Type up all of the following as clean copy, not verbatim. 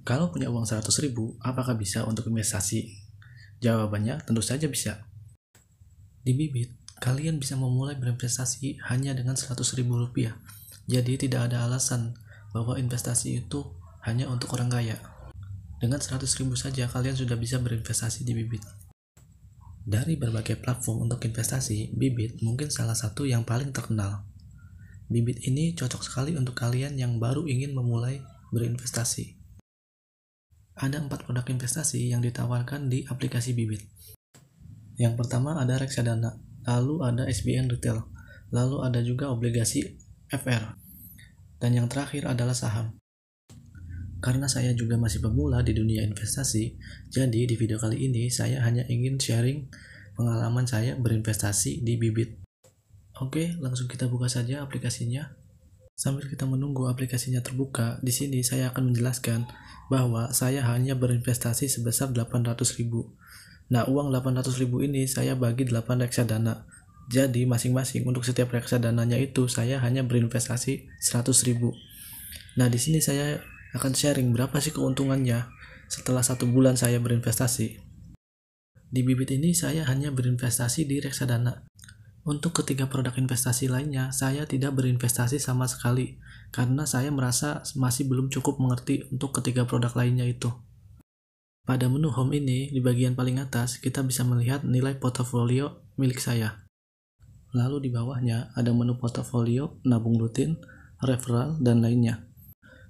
Kalau punya uang 100.000, apakah bisa untuk investasi? Jawabannya tentu saja bisa. Di Bibit, kalian bisa memulai berinvestasi hanya dengan 100.000 rupiah. Jadi tidak ada alasan bahwa investasi itu hanya untuk orang kaya. Dengan 100.000 saja kalian sudah bisa berinvestasi di Bibit. Dari berbagai platform untuk investasi, Bibit mungkin salah satu yang paling terkenal. Bibit ini cocok sekali untuk kalian yang baru ingin memulai berinvestasi. Ada 4 produk investasi yang ditawarkan di aplikasi Bibit. Yang pertama ada reksadana, lalu ada SBN Retail, lalu ada juga obligasi FR, dan yang terakhir adalah saham. Karena saya juga masih pemula di dunia investasi, jadi di video kali ini saya hanya ingin sharing pengalaman saya berinvestasi di Bibit. Oke, langsung kita buka saja aplikasinya. Sambil kita menunggu aplikasinya terbuka, di sini saya akan menjelaskan bahwa saya hanya berinvestasi sebesar 800.000. Nah, uang 800.000 ini saya bagi 8 reksadana. Jadi, masing-masing untuk setiap reksadananya itu saya hanya berinvestasi 100.000. Nah, di sini saya akan sharing berapa sih keuntungannya setelah 1 bulan saya berinvestasi. Di Bibit ini saya hanya berinvestasi di reksadana. Untuk ketiga produk investasi lainnya, saya tidak berinvestasi sama sekali karena saya merasa masih belum cukup mengerti untuk ketiga produk lainnya itu. Pada menu home ini, di bagian paling atas, kita bisa melihat nilai portofolio milik saya. Lalu di bawahnya ada menu portofolio, nabung rutin, referral, dan lainnya.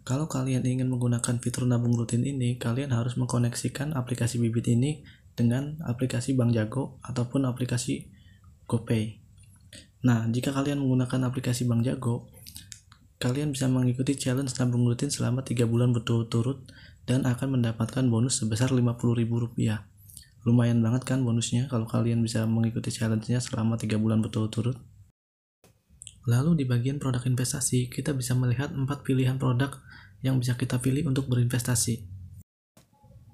Kalau kalian ingin menggunakan fitur nabung rutin ini, kalian harus mengkoneksikan aplikasi Bibit ini dengan aplikasi Bank Jago ataupun aplikasi GoPay. Nah, jika kalian menggunakan aplikasi Bank Jago, kalian bisa mengikuti challenge nabung rutin selama 3 bulan berturut-turut dan akan mendapatkan bonus sebesar Rp50.000. Lumayan banget kan bonusnya kalau kalian bisa mengikuti challenge-nya selama 3 bulan berturut-turut. Lalu di bagian produk investasi, kita bisa melihat 4 pilihan produk yang bisa kita pilih untuk berinvestasi.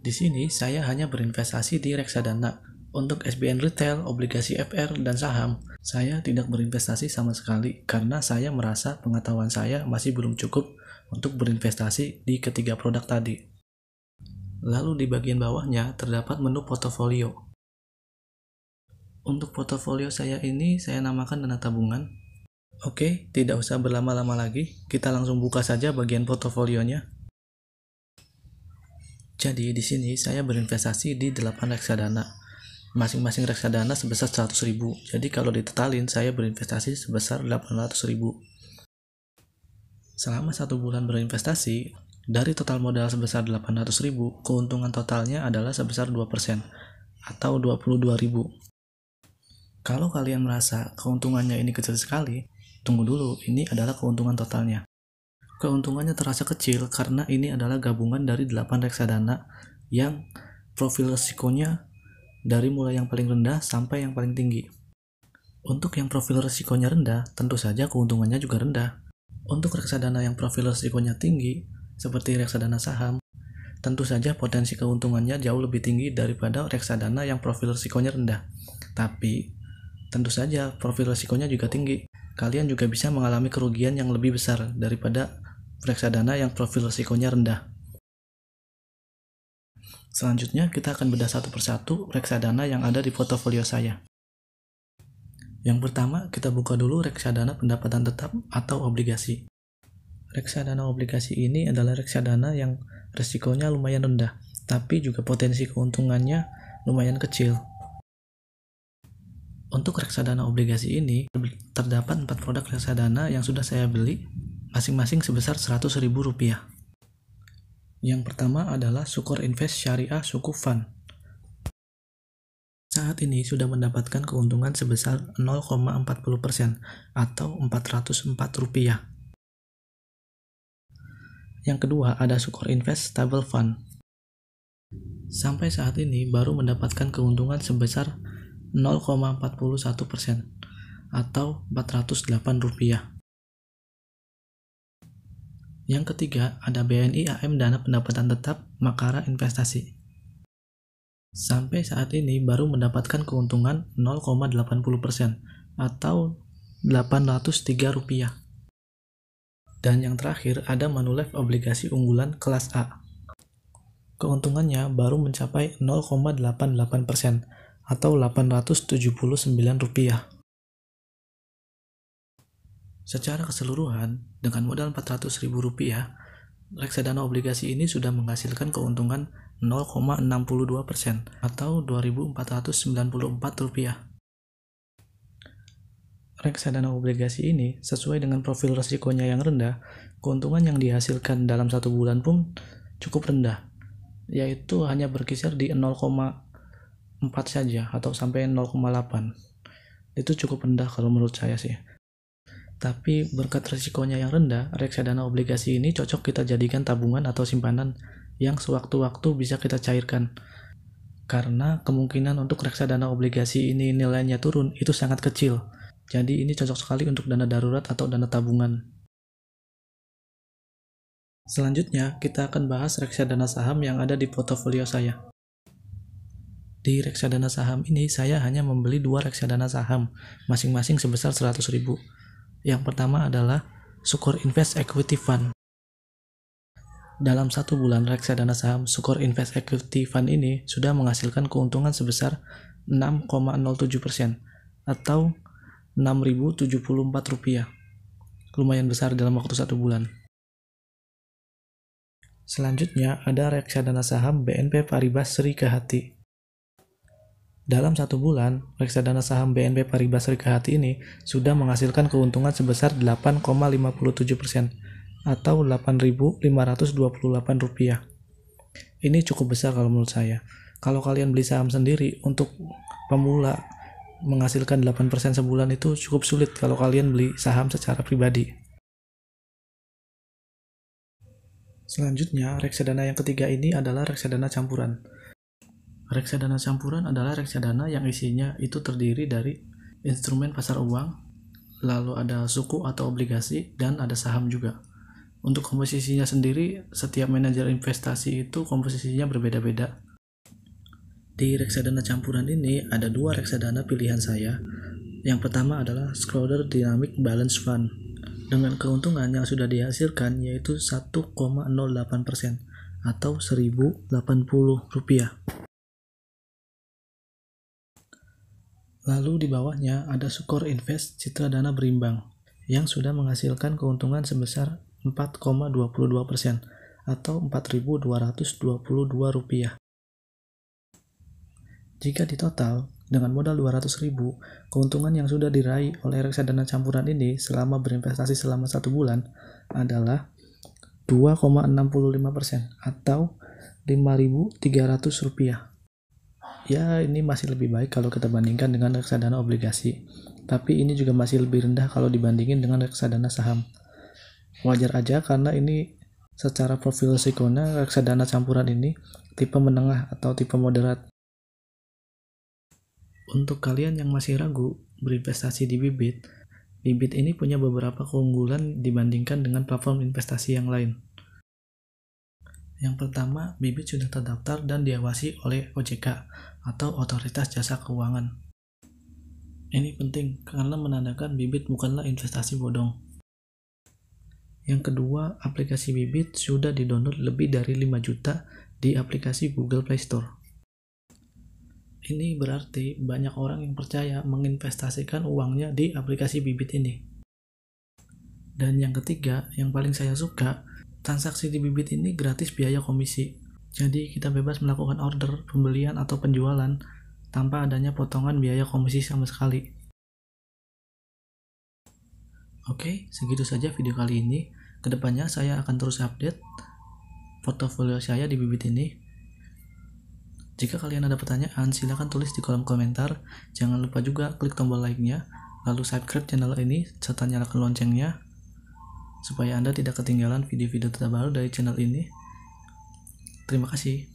Di sini saya hanya berinvestasi di reksadana. Untuk SBN Retail, obligasi FR, dan saham, saya tidak berinvestasi sama sekali karena saya merasa pengetahuan saya masih belum cukup untuk berinvestasi di ketiga produk tadi. Lalu di bagian bawahnya terdapat menu portofolio. Untuk portofolio saya ini saya namakan dana tabungan. Oke, tidak usah berlama-lama lagi, kita langsung buka saja bagian portofolionya. Jadi di sini saya berinvestasi di 8 reksadana. Masing-masing reksadana sebesar 100.000. Jadi kalau ditotalin saya berinvestasi sebesar 800.000. Selama 1 bulan berinvestasi, dari total modal sebesar 800.000, keuntungan totalnya adalah sebesar 2% atau 22.000. Kalau kalian merasa keuntungannya ini kecil sekali, tunggu dulu, ini adalah keuntungan totalnya. Keuntungannya terasa kecil karena ini adalah gabungan dari 8 reksadana yang profil risikonya dari mulai yang paling rendah sampai yang paling tinggi. Untuk yang profil risikonya rendah, tentu saja keuntungannya juga rendah. Untuk reksadana yang profil risikonya tinggi, seperti reksadana saham, tentu saja potensi keuntungannya jauh lebih tinggi daripada reksadana yang profil risikonya rendah. Tapi, tentu saja profil risikonya juga tinggi. Kalian juga bisa mengalami kerugian yang lebih besar daripada reksadana yang profil risikonya rendah. Selanjutnya kita akan bedah satu persatu reksadana yang ada di portofolio saya. Yang pertama kita buka dulu reksadana pendapatan tetap atau obligasi. Reksadana obligasi ini adalah reksadana yang risikonya lumayan rendah, tapi juga potensi keuntungannya lumayan kecil. Untuk reksadana obligasi ini terdapat 4 produk reksadana yang sudah saya beli, masing-masing sebesar Rp100.000. Yang pertama adalah Sukor Invest Syariah Sukuk Fund. Saat ini sudah mendapatkan keuntungan sebesar 0,40% atau Rp404. Yang kedua ada Sukor Invest Stable Fund. Sampai saat ini baru mendapatkan keuntungan sebesar 0,41% atau Rp408. Yang ketiga, ada BNI AM Dana Pendapatan Tetap Makara Investasi. Sampai saat ini baru mendapatkan keuntungan 0,80% atau Rp803. Dan yang terakhir ada Manulife Obligasi Unggulan Kelas A. keuntungannya baru mencapai 0,88% atau Rp879. Secara keseluruhan, dengan modal Rp400.000, reksadana obligasi ini sudah menghasilkan keuntungan 0,62% atau Rp2.494. Reksadana obligasi ini sesuai dengan profil risikonya yang rendah, keuntungan yang dihasilkan dalam 1 bulan pun cukup rendah, yaitu hanya berkisar di 0,4 saja atau sampai 0,8. Itu cukup rendah kalau menurut saya sih. Tapi berkat risikonya yang rendah, reksadana obligasi ini cocok kita jadikan tabungan atau simpanan yang sewaktu-waktu bisa kita cairkan. Karena kemungkinan untuk reksadana obligasi ini nilainya turun itu sangat kecil. Jadi ini cocok sekali untuk dana darurat atau dana tabungan. Selanjutnya, kita akan bahas reksadana saham yang ada di portofolio saya. Di reksadana saham ini, saya hanya membeli 2 reksadana saham, masing-masing sebesar 100.000. Yang pertama adalah Sukor Invest Equity Fund. Dalam 1 bulan, reksadana saham Sukor Invest Equity Fund ini sudah menghasilkan keuntungan sebesar 6,07% atau Rp6.074. Lumayan besar dalam waktu 1 bulan. Selanjutnya ada reksadana saham BNP Paribas Sri Kehati. Dalam 1 bulan, reksadana saham BNP Paribas Sri Kehati ini sudah menghasilkan keuntungan sebesar 8,57% atau Rp8.528. Ini cukup besar kalau menurut saya. Kalau kalian beli saham sendiri untuk pemula menghasilkan 8% sebulan itu cukup sulit kalau kalian beli saham secara pribadi. Selanjutnya, reksadana yang ketiga ini adalah reksadana campuran. Reksadana campuran adalah reksadana yang isinya itu terdiri dari instrumen pasar uang, lalu ada suku atau obligasi, dan ada saham juga. Untuk komposisinya sendiri, setiap manajer investasi itu komposisinya berbeda-beda. Di reksadana campuran ini ada 2 reksadana pilihan saya. Yang pertama adalah Schroder Dynamic Balance Fund dengan keuntungan yang sudah dihasilkan yaitu 1,08% atau Rp1.080. Lalu di bawahnya ada Sukor Invest Citra Dana Berimbang yang sudah menghasilkan keuntungan sebesar 4,22% atau Rp4.222. Jika ditotal, dengan modal 200.000, keuntungan yang sudah diraih oleh reksadana campuran ini selama berinvestasi selama 1 bulan adalah 2,65% atau Rp5.300. Ya, ini masih lebih baik kalau kita bandingkan dengan reksadana obligasi. Tapi ini juga masih lebih rendah kalau dibandingin dengan reksadana saham. Wajar aja karena ini secara profil risikonya reksadana campuran ini tipe menengah atau tipe moderat. Untuk kalian yang masih ragu berinvestasi di Bibit, Bibit ini punya beberapa keunggulan dibandingkan dengan platform investasi yang lain. Yang pertama, Bibit sudah terdaftar dan diawasi oleh OJK atau Otoritas Jasa Keuangan. Ini penting karena menandakan Bibit bukanlah investasi bodong. Yang kedua, aplikasi Bibit sudah didownload lebih dari 5 juta di aplikasi Google Play Store. Ini berarti banyak orang yang percaya menginvestasikan uangnya di aplikasi Bibit ini. Dan yang ketiga, yang paling saya suka, transaksi di Bibit ini gratis biaya komisi. Jadi kita bebas melakukan order, pembelian atau penjualan tanpa adanya potongan biaya komisi sama sekali. Oke, segitu saja video kali ini. Kedepannya saya akan terus update portofolio saya di Bibit ini. Jika kalian ada pertanyaan, silahkan tulis di kolom komentar. Jangan lupa juga klik tombol like-nya, lalu subscribe channel ini, serta nyalakan loncengnya, supaya Anda tidak ketinggalan video-video terbaru dari channel ini. Terima kasih.